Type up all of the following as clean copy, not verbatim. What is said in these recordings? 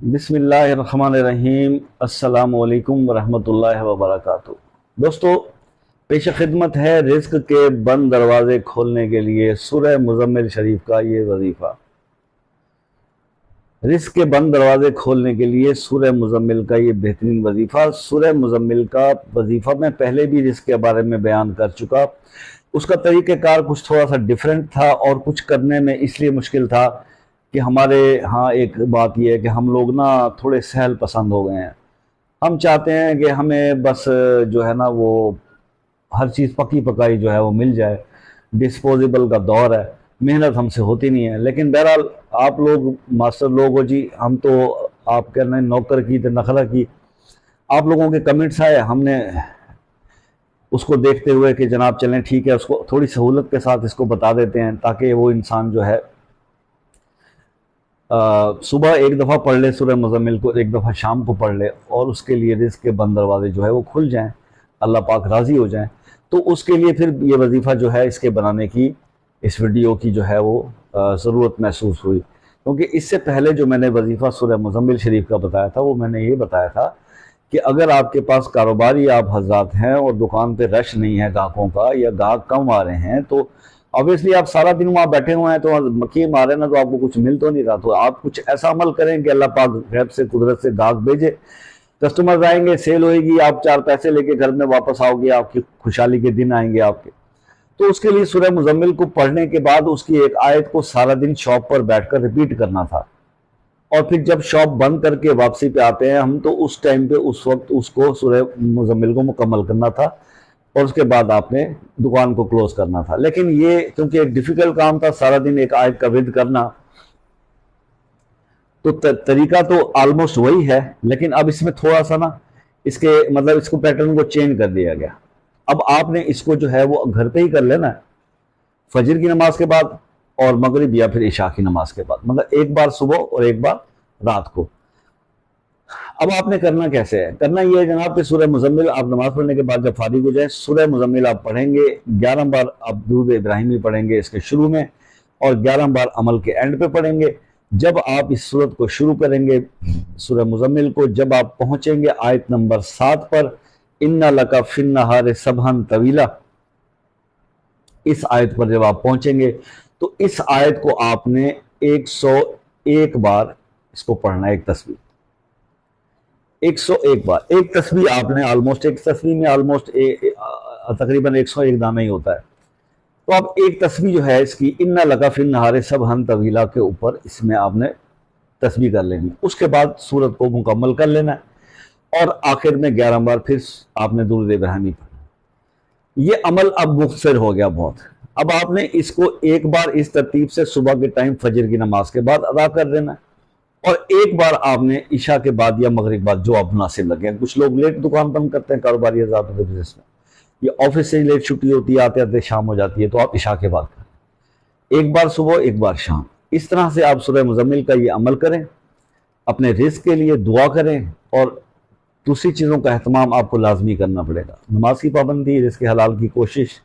بسم اللہ الرحمن الرحیم۔ السلام علیکم ورحمۃ اللہ وبرکاتہ۔ دوستو، پیش خدمت ہے رزق کے بند دروازے کھولنے کے لیے سورہ مزمل شریف کا یہ وظیفہ۔ رزق کے بند دروازے کھولنے کے لیے سورہ مزمل کا یہ بہترین وظیفہ۔ سورہ مزمل کا وظیفہ میں پہلے بھی رزق کے بارے میں بیان کر چکا۔ اس کا طریقہ کار کچھ تھوڑا سا ڈیفرنٹ تھا اور کچھ کرنے میں اس لیے مشکل تھا کہ ہمارے ہاں ایک بات یہ ہے کہ ہم لوگ نا تھوڑے سہل پسند ہو گئے ہیں۔ ہم چاہتے ہیں کہ ہمیں بس جو ہے نا وہ ہر چیز پکی پکائی جو ہے وہ مل جائے۔ ڈسپوزیبل کا دور ہے، محنت ہم سے ہوتی نہیں ہے۔ لیکن بہرحال آپ لوگ ماسٹر لوگ ہو جی، ہم تو آپ کہہ رہے ہیں نوکر کی تو نخرہ کی۔ آپ لوگوں کے کمنٹس آئے، ہم نے اس کو دیکھتے ہوئے کہ جناب چلیں ٹھیک ہے، اس کو تھوڑی سہولت کے ساتھ اس کو بتا دیتے ہیں تاکہ وہ انسان جو ہے صبح ایک دفعہ پڑھ لے سورہ مزمل کو، ایک دفعہ شام کو پڑھ لے، اور اس کے لیے رزق کے بند دروازے جو ہے وہ کھل جائیں، اللہ پاک راضی ہو جائیں۔ تو اس کے لیے پھر یہ وظیفہ جو ہے اس کے بنانے کی، اس ویڈیو کی جو ہے وہ ضرورت محسوس ہوئی، کیونکہ اس سے پہلے جو میں نے وظیفہ سورہ مزمل شریف کا بتایا تھا وہ میں نے یہ بتایا تھا کہ اگر آپ کے پاس کاروباری آپ حضرات ہیں اور دکان پہ رش نہیں ہے گاہکوں کا، یا گاہک کم آ رہے ہیں، تو obviously آپ سارا دن وہاں بیٹھے ہوئے ہیں تو مکھی مارے نا، تو آپ کو کچھ مل تو نہیں رہا۔ تو آپ کچھ ایسا عمل کریں کہ اللہ پاک غیب سے قدرت سے گاہک بھیجے، کسٹمر آئیں گے، سیل ہوئے گی، آپ چار پیسے لے کے گھر میں واپس آؤ گے، آپ کی خوشحالی کے دن آئیں گے آپ کے۔ تو اس کے لیے سورہ مزمل کو پڑھنے کے بعد اس کی ایک آیت کو سارا دن شاپ پر بیٹھ کر ریپیٹ کرنا تھا، اور پھر جب شاپ بند کر کے واپسی پہ آتے ہیں ہم تو اس ٹائم پہ اس وقت اس کو سورہ مزمل کو مکمل کرنا تھا، اور اس کے بعد آپ نے دکان کو کلوز کرنا تھا۔ لیکن یہ کیونکہ ایک ڈیفیکلٹ کام تھا سارا دن ایک آیت کا ورد کرنا، تو طریقہ تو آلموسٹ وہی ہے، لیکن اب اس میں تھوڑا سا نا اس کے مطلب اس کو پیٹرن کو چینج کر دیا گیا۔ اب آپ نے اس کو جو ہے وہ گھر پہ ہی کر لینا ہے، فجر کی نماز کے بعد اور مغرب یا پھر عشاء کی نماز کے بعد، مگر ایک بار صبح اور ایک بار رات کو۔ اب آپ نے کرنا کیسے ہے؟ کرنا یہ ہے جناب کہ سورہ مزمل آپ نماز پڑھنے کے بعد جب فارغ ہو جائیں، سورہ مزمل آپ پڑھیں گے 11 بار، آپ درود ابراہیمی پڑھیں گے اس کے شروع میں، اور 11 بار عمل کے اینڈ پہ پڑھیں گے۔ جب آپ اس سورت کو شروع کریں گے سورہ مزمل کو، جب آپ پہنچیں گے آیت نمبر 7 پر، اِنَّ لَكَ فِي النَّهَارِ سَبْحًا طَوِيلًا، اس آیت پر جب آپ پہنچیں گے تو اس آیت کو آپ نے 101 بار اس کو پڑھنا ہے، ایک تسبیح 101 بار۔ ایک تسبیح آپ نے ایک تسبیح میں تقریباً 101 دانہ ہی ہوتا ہے، تو آپ ایک تسبیح جو ہے اس کی اِنَّ لَكَ فِي النَّهَارِ سَبْحًا طَوِيلًا کے اوپر اس میں آپ نے تسبیح کر لینی، اس کے بعد سورت کو مکمل کر لینا ہے، اور آخر میں 11 بار پھر آپ نے درود ابراہیمی پڑھنا۔ یہ عمل اب مختصر ہو گیا بہت۔ اب آپ نے اس کو ایک بار اس ترتیب سے صبح کے ٹائم فجر کی نماز کے بعد ادا کر دینا ہے، اور ایک بار آپ نے عشاء کے بعد یا مغرب بعد جو آپ مناسب لگے۔ کچھ لوگ لیٹ دکان بند کرتے ہیں کاروباری حضرات کے بزنس میں، یا آفس سے لیٹ چھٹی ہوتی ہے، آتے آتے شام ہو جاتی ہے، تو آپ عشاء کے بعد کریں، ایک بار صبح ایک بار شام۔ اس طرح سے آپ سورہ مزمل کا یہ عمل کریں، اپنے رزق کے لیے دعا کریں، اور دوسری چیزوں کا اہتمام آپ کو لازمی کرنا پڑے گا، نماز کی پابندی، رزق حلال کی کوشش،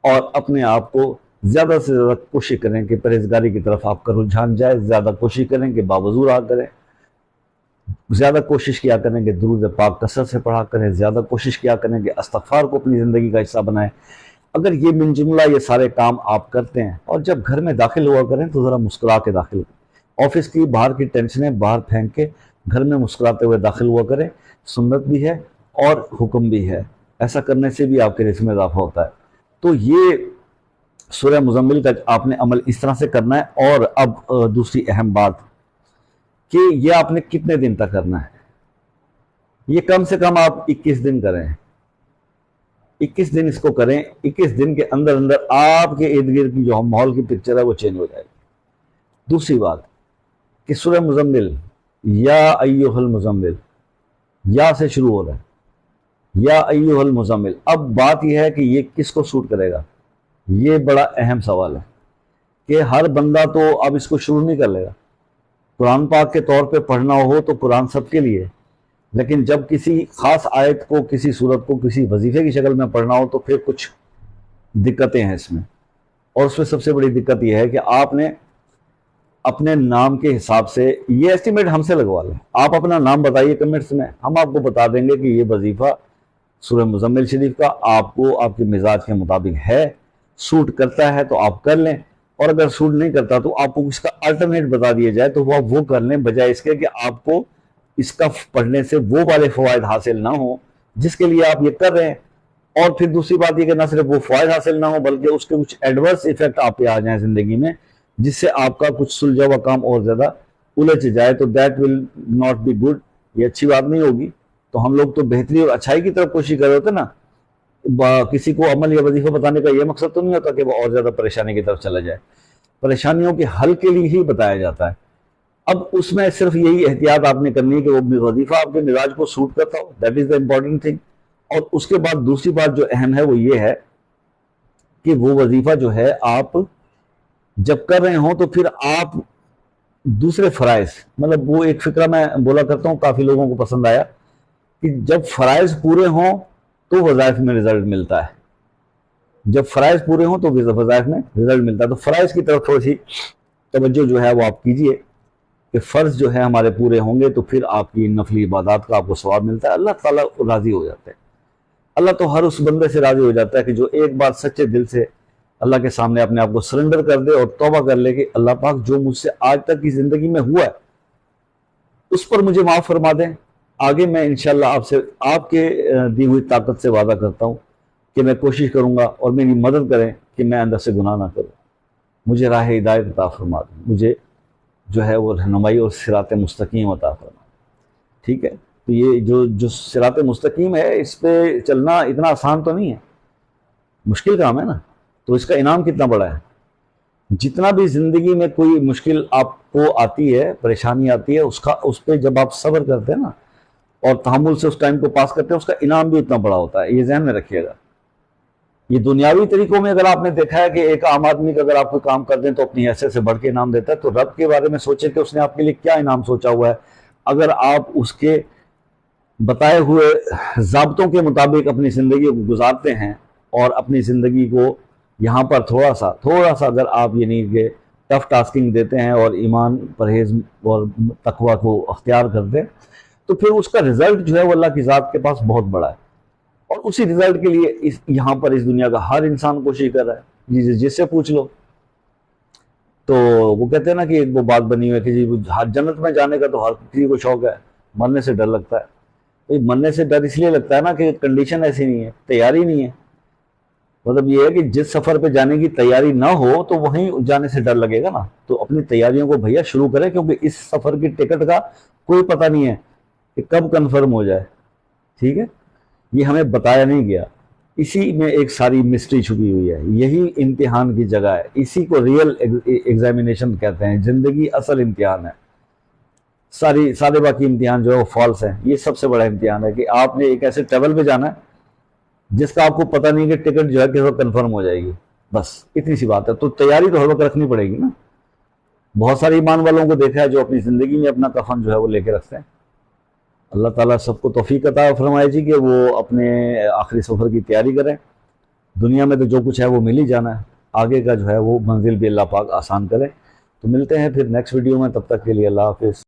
اور اپنے آپ کو زیادہ سے زیادہ کوشش کریں کہ پرہیزگاری کی طرف آپ کا رجحان جائے، زیادہ کوشش کریں کہ باوضو رہا کریں، زیادہ کوشش کیا کریں کہ درود پاک کثرت سے پڑھا کریں، زیادہ کوشش کیا کریں کہ استغفار کو اپنی زندگی کا حصہ بنائیں۔ اگر یہ من جملہ یہ سارے کام آپ کرتے ہیں، اور جب گھر میں داخل ہوا کریں تو ذرا مسکرا کے داخل کریں، آفس کی باہر کی ٹینشنیں باہر پھینک کے گھر میں مسکراتے ہوئے داخل ہوا کریں، سنت بھی ہے اور حکم بھی ہے، ایسا کرنے سے بھی آپ کے رزق میں اضافہ ہوتا ہے۔ تو یہ سورہ مزمل کا آپ نے عمل اس طرح سے کرنا ہے۔ اور اب دوسری اہم بات کہ یہ آپ نے کتنے دن تک کرنا ہے؟ یہ کم سے کم آپ 21 دن کریں، 21 دن اس کو کریں۔ 21 دن کے اندر اندر آپ کے ارد گرد کی جو ماحول کی پکچر ہے وہ چینج ہو جائے گی۔ دوسری بات کہ سورہ مزمل یا ایھا المزمل، یا سے شروع ہو رہا ہے، یا ایھا المزمل۔ اب بات یہ ہے کہ یہ کس کو سوٹ کرے گا؟ یہ بڑا اہم سوال ہے کہ ہر بندہ تو اب اس کو شروع نہیں کر لے گا۔ قرآن پاک کے طور پہ پڑھنا ہو تو قرآن سب کے لیے، لیکن جب کسی خاص آیت کو، کسی صورت کو کسی وظیفے کی شکل میں پڑھنا ہو تو پھر کچھ دقتیں ہیں اس میں، اور اس میں سب سے بڑی دقت یہ ہے کہ آپ نے اپنے نام کے حساب سے یہ ایسٹیمیٹ ہم سے لگوا لیں. آپ اپنا نام بتائیے کمنٹس میں, ہم آپ کو بتا دیں گے کہ یہ وظیفہ سورہ مزمل شریف کا آپ کو آپ کے مزاج کے مطابق ہے, سوٹ کرتا ہے تو آپ کر لیں, اور اگر سوٹ نہیں کرتا تو آپ کو اس کا الٹرنیٹ بتا دیا جائے تو وہ کر لیں, بجائے اس کے کہ آپ کو اس کا پڑھنے سے وہ والے فوائد حاصل نہ ہوں جس کے لیے آپ یہ کر رہے ہیں. اور پھر دوسری بات یہ کہ نہ صرف وہ فوائد حاصل نہ ہو بلکہ اس کے کچھ ایڈورس ایفیکٹ آپ پہ آ جائیں زندگی میں, جس سے آپ کا کچھ سلجھا ہوا کام اور زیادہ الجھ جائے, تو that will not be good. یہ اچھی بات نہیں ہوگی. تو ہم لوگ تو بہتری اور اچھائی کی طرف کوشش کر رہے ہوتے نا, کسی کو عمل یا وظیفہ بتانے کا یہ مقصد تو نہیں ہوتا کہ وہ اور زیادہ پریشانی کی طرف چلا جائے. پریشانیوں کے حل کے لیے ہی بتایا جاتا ہے. اب اس میں صرف یہی احتیاط آپ نے کرنی ہے کہ وہ وظیفہ آپ کے مزاج کو سوٹ کرتا ہو, that is the important thing. اور اس کے بعد دوسری بات جو اہم ہے وہ یہ ہے کہ وہ وظیفہ جو ہے آپ جب کر رہے ہوں تو پھر آپ دوسرے فرائض, مطلب وہ ایک فکرہ میں بولا کرتا ہوں, کافی لوگوں کو پسند آیا, کہ جب فرائض پورے ہوں تو وظائف میں رزلٹ ملتا ہے, جب فرائض پورے ہوں تو وظائف میں رزلٹ ملتا ہے. تو فرائض کی طرف تھوڑی سی توجہ جو ہے وہ آپ کیجئے کہ فرض جو ہے ہمارے پورے ہوں گے تو پھر آپ کی نفلی عبادات کا آپ کو ثواب ملتا ہے, اللہ تعالیٰ راضی ہو جاتا ہے. اللہ تو ہر اس بندے سے راضی ہو جاتا ہے کہ جو ایک بار سچے دل سے اللہ کے سامنے اپنے آپ کو سرنڈر کر دے اور توبہ کر لے کہ اللہ پاک جو مجھ سے آج تک کی زندگی میں ہوا ہے اس پر مجھے معاف فرما دیں. آگے میں انشاءاللہ آپ سے آپ کے دی ہوئی طاقت سے وعدہ کرتا ہوں کہ میں کوشش کروں گا اور میری مدد کریں کہ میں اندر سے گناہ نہ کروں. مجھے راہ ہدایت عطا فرما دیں, مجھے جو ہے وہ رہنمائی اور صراط مستقیم عطا فرما. ٹھیک ہے, تو یہ جو صراط مستقیم ہے اس پہ چلنا اتنا آسان تو نہیں ہے, مشکل کام ہے نا. تو اس کا انعام کتنا بڑا ہے. جتنا بھی زندگی میں کوئی مشکل آپ کو آتی ہے, پریشانی آتی ہے, اس پہ جب آپ صبر کرتے ہیں نا اور تحمل سے اس ٹائم کو پاس کرتے ہیں, اس کا انعام بھی اتنا بڑا ہوتا ہے. یہ ذہن میں رکھیے گا. یہ دنیاوی طریقوں میں اگر آپ نے دیکھا ہے کہ ایک عام آدمی کا اگر آپ کوئی کام کر دیں تو اپنی حیثیت سے بڑھ کے انعام دیتا ہے, تو رب کے بارے میں سوچیں کہ اس نے آپ کے لیے کیا انعام سوچا ہوا ہے. اگر آپ اس کے بتائے ہوئے ضابطوں کے مطابق اپنی زندگی کو گزارتے ہیں اور اپنی زندگی کو یہاں پر تھوڑا سا اگر آپ یہ نہیں کہ ٹف ٹاسکنگ دیتے ہیں اور ایمان, پرہیز اور تقوی کو اختیار کرتے ہیں, تو پھر اس کا رزلٹ جو ہے وہ اللہ کی ذات کے پاس بہت بڑا ہے. اور اسی رزلٹ کے لیے یہاں پر اس دنیا کا ہر انسان کوشش کر رہا ہے. جس سے پوچھ لو تو وہ کہتے ہیں نا کہ ایک وہ بات بنی ہوئی ہے کہ جی جنت میں جانے کا تو ہر کسی کو شوق ہے, مرنے سے ڈر لگتا ہے. مرنے سے ڈر اس لیے لگتا ہے نا کہ کنڈیشن ایسی نہیں ہے, تیاری نہیں ہے. مطلب یہ ہے کہ جس سفر پہ جانے کی تیاری نہ ہو تو وہیں جانے سے ڈر لگے گا نا. تو اپنی تیاریوں کو بھیا شروع کریں, کیونکہ اس سفر کی ٹکٹ کا کوئی پتہ نہیں ہے کہ کب کنفرم ہو جائے. ٹھیک ہے, یہ ہمیں بتایا نہیں گیا. اسی میں ایک ساری مسٹری چھپی ہوئی ہے. یہی امتحان کی جگہ ہے, اسی کو ریئل ایگزامینیشن کہتے ہیں. زندگی اصل امتحان ہے. سارے باقی امتحان جو ہے وہ فالس ہیں. یہ سب سے بڑا امتحان ہے کہ آپ نے ایک ایسے ٹریول پہ جانا ہے جس کا آپ کو پتہ نہیں کہ ٹکٹ جو ہے کس وقت کنفرم ہو جائے گی. بس اتنی سی بات ہے. تو تیاری تو ہر وقت رکھنی پڑے گی نا. بہت سارے ایمان والوں کو دیکھا ہے جو اپنی زندگی میں اپنا کفن جو ہے وہ لے کے رکھتے ہیں. اللہ تعالیٰ سب کو توفیق عطا فرمائے جی کہ وہ اپنے آخری سفر کی تیاری کریں. دنیا میں تو جو کچھ ہے وہ مل ہی جانا ہے, آگے کا جو ہے وہ منزل بھی اللہ پاک آسان کرے. تو ملتے ہیں پھر نیکسٹ ویڈیو میں, تب تک کے لیے اللہ حافظ.